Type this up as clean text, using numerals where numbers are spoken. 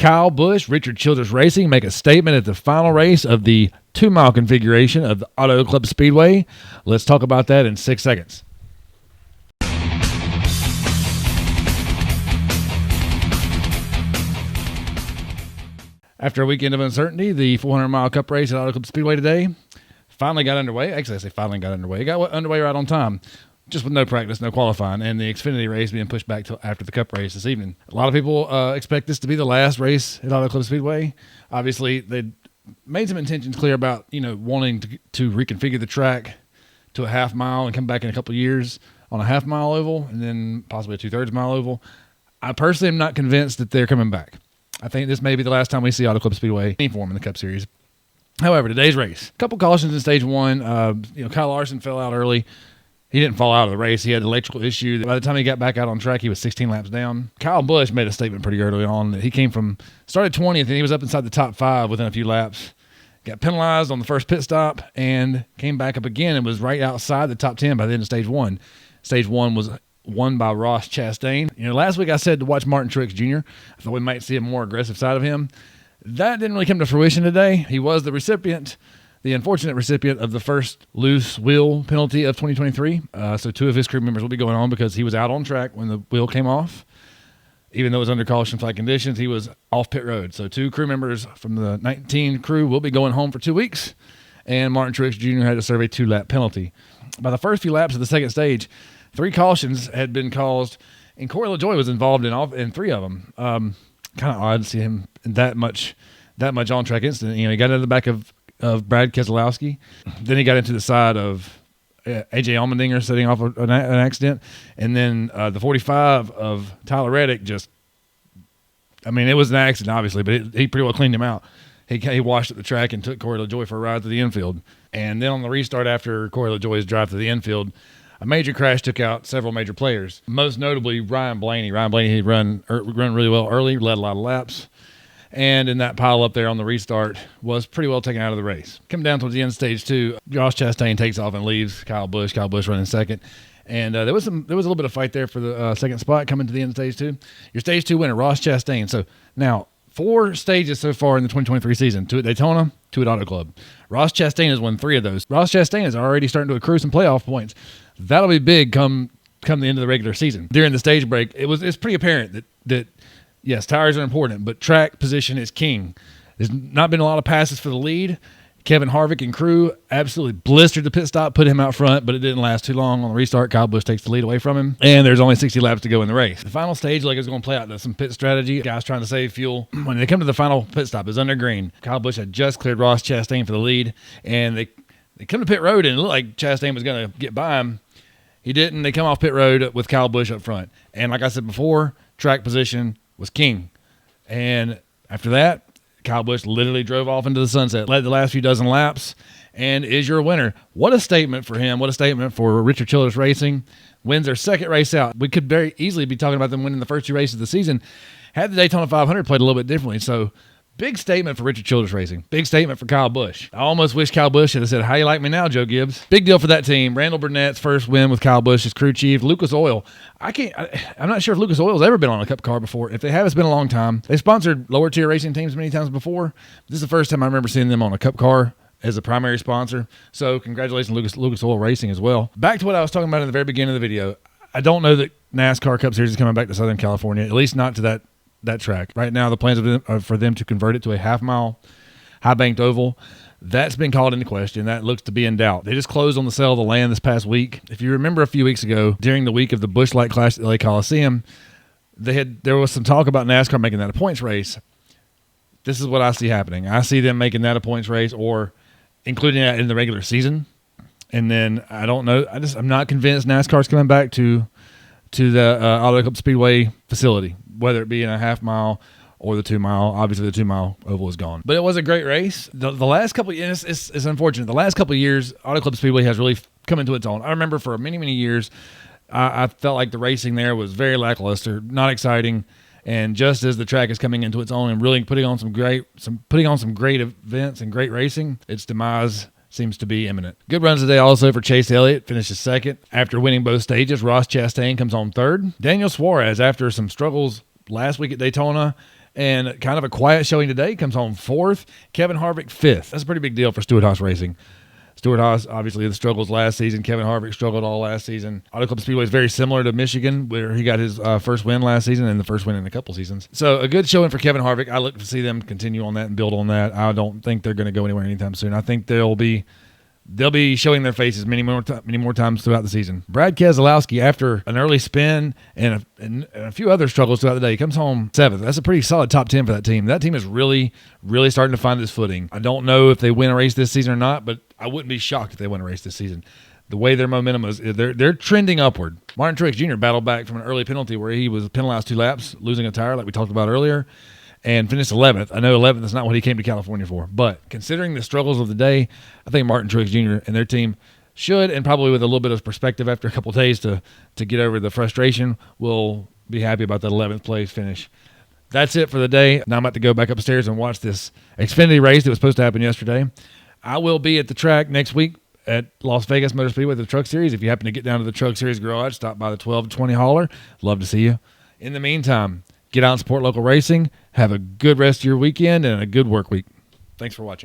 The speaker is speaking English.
Kyle Busch, Richard Childress Racing make a statement at the final race of the 2-mile configuration of the Autoclub Speedway. Let's talk about that in 6 seconds. After a weekend of uncertainty, the 400-mile Cup race at Autoclub Speedway today finally got underway. Actually, I say finally got underway. It got underway right on time, just with no practice, no qualifying, and the Xfinity race being pushed back till after the Cup race this evening. A lot of people expect this to be the last race at Autoclub Speedway. Obviously, they made some intentions clear about wanting to reconfigure the track to a half mile and come back in a couple of years on a half-mile oval and then possibly a 2/3 mile oval. I personally am not convinced that they're coming back. I think this may be the last time we see Autoclub Speedway in any form in the Cup Series. However, today's race, a couple cautions in stage one. Kyle Larson fell out early. He didn't fall out of the race. He had an electrical issue. By the time he got back out on track, he was 16 laps down. Kyle Busch made a statement pretty early on that he started 20th, and he was up inside the top 5 within a few laps. Got penalized on the first pit stop and came back up again and was right outside the top 10 by the end of stage one. Stage one was won by Ross Chastain. Last week I said to watch Martin Truex Jr. I thought we might see a more aggressive side of him. That didn't really come to fruition today. He was the unfortunate recipient of the first loose wheel penalty of 2023. So 2 of his crew members will be going on because he was out on track when the wheel came off. Even though it was under caution flag conditions, he was off pit road. So 2 crew members from the 19 crew will be going home for 2 weeks. And Martin Truex Jr. had to serve a 2-lap penalty. By the first few laps of the second stage, 3 cautions had been caused, and Corey LaJoie was involved in 3 of them. Kind of odd to see him in that much on-track incident. He got into the back of Brad Keselowski. Then he got into the side of A.J. Allmendinger setting off an accident. And then the 45 of Tyler Reddick it was an accident, obviously, but he pretty well cleaned him out. He washed at the track and took Corey LaJoie for a ride to the infield. And then on the restart after Corey LaJoie's drive to the infield, a major crash took out several major players, most notably Ryan Blaney. Ryan Blaney had run really well early, led a lot of laps, and in that pile up there on the restart was pretty well taken out of the race. Coming down towards the end of stage 2, Ross Chastain takes off and leaves Kyle Busch. Kyle Busch running second. And there was a little bit of fight there for the second spot coming to the end of stage 2. Your stage 2 winner, Ross Chastain. So now 4 stages so far in the 2023 season, 2 at Daytona, 2 at Autoclub. Ross Chastain has won 3 of those. Ross Chastain is already starting to accrue some playoff points. That'll be big come the end of the regular season. During the stage break, it's pretty apparent that yes, tires are important, but track position is king. There's not been a lot of passes for the lead. Kevin Harvick and crew absolutely blistered the pit stop, put him out front, but it didn't last too long. On the restart, Kyle Busch takes the lead away from him, and there's only 60 laps to go in the race. The final stage leg is going to play out to some pit strategy. Guys trying to save fuel. When they come to the final pit stop, it's under green. Kyle Busch had just cleared Ross Chastain for the lead, and they come to pit road, and it looked like Chastain was going to get by him. He didn't. They come off pit road with Kyle Busch up front. And like I said before, track position was king. And after that, Kyle Busch literally drove off into the sunset, led the last few dozen laps, and is your winner. What a statement for him. What a statement for Richard Childress Racing. Wins their second race out. We could very easily be talking about them winning the first 2 races of the season had the Daytona 500 played a little bit differently. So big statement for Richard Childress Racing. Big statement for Kyle Busch. I almost wish Kyle Busch had said, "How you like me now, Joe Gibbs?" Big deal for that team. Randall Burnett's first win with Kyle Busch as crew chief. Lucas Oil. I'm not sure if Lucas Oil's ever been on a Cup car before. If they have, it's been a long time. They sponsored lower tier racing teams many times before. This is the first time I remember seeing them on a Cup car as a primary sponsor. So congratulations, Lucas Oil Racing as well. Back to what I was talking about in the very beginning of the video. I don't know that NASCAR Cup Series is coming back to Southern California, at least not to that track. Right now, the plans are for them to convert it to a half-mile high-banked oval. That's been called into question. That looks to be in doubt. They just closed on the sale of the land this past week. If you remember a few weeks ago, during the week of the Busch Light Clash at LA Coliseum, there was some talk about NASCAR making that a points race. This is what I see happening. I see them making that a points race or including that in the regular season. And then I don't know. I'm not convinced NASCAR's coming back to the Autoclub Speedway facility, whether it be in a half mile or the 2 mile. Obviously, the 2 mile oval is gone. But it was a great race. The last couple of years, it's unfortunate. The last couple of years, Autoclub Speedway has really come into its own. I remember for many, many years, I felt like the racing there was very lackluster, not exciting. And just as the track is coming into its own and really putting on some great events and great racing, its demise seems to be imminent. Good runs today also for Chase Elliott, finishes second. After winning both stages, Ross Chastain comes on third. Daniel Suarez, after some struggles last week at Daytona, And kind of a quiet showing today. Comes home 4th. Kevin Harvick 5th. That's a pretty big deal for Stewart-Haas Racing. Stewart-Haas, obviously, the struggles last season. Kevin Harvick struggled all last season. Autoclub Speedway is very similar to Michigan, where he got his first win last season and the first win in a couple seasons. So a good showing for Kevin Harvick. I look to see them continue on that and build on that. I don't think they're going to go anywhere anytime soon. I think they'll be showing their faces many more times throughout the season. Brad Keselowski, after an early spin and a few other struggles throughout the day, comes home 7th. That's a pretty solid top 10 for that team. That team is really, really starting to find its footing. I don't know if they win a race this season or not, but I wouldn't be shocked if they win a race this season. The way their momentum is, they're trending upward. Martin Truex Jr. battled back from an early penalty where he was penalized 2 laps, losing a tire like we talked about earlier, and finished 11th. I know 11th is not what he came to California for, but considering the struggles of the day, I think Martin Truex Jr. and their team should, and probably with a little bit of perspective after a couple of days to get over the frustration, will be happy about that 11th place finish. That's it for the day. Now I'm about to go back upstairs and watch this Xfinity race that was supposed to happen yesterday. I will be at the track next week at Las Vegas Motor Speedway, the Truck Series. If you happen to get down to the Truck Series garage, stop by the 12-20 hauler. Love to see you. In the meantime, get out and support local racing. Have a good rest of your weekend and a good work week. Thanks for watching.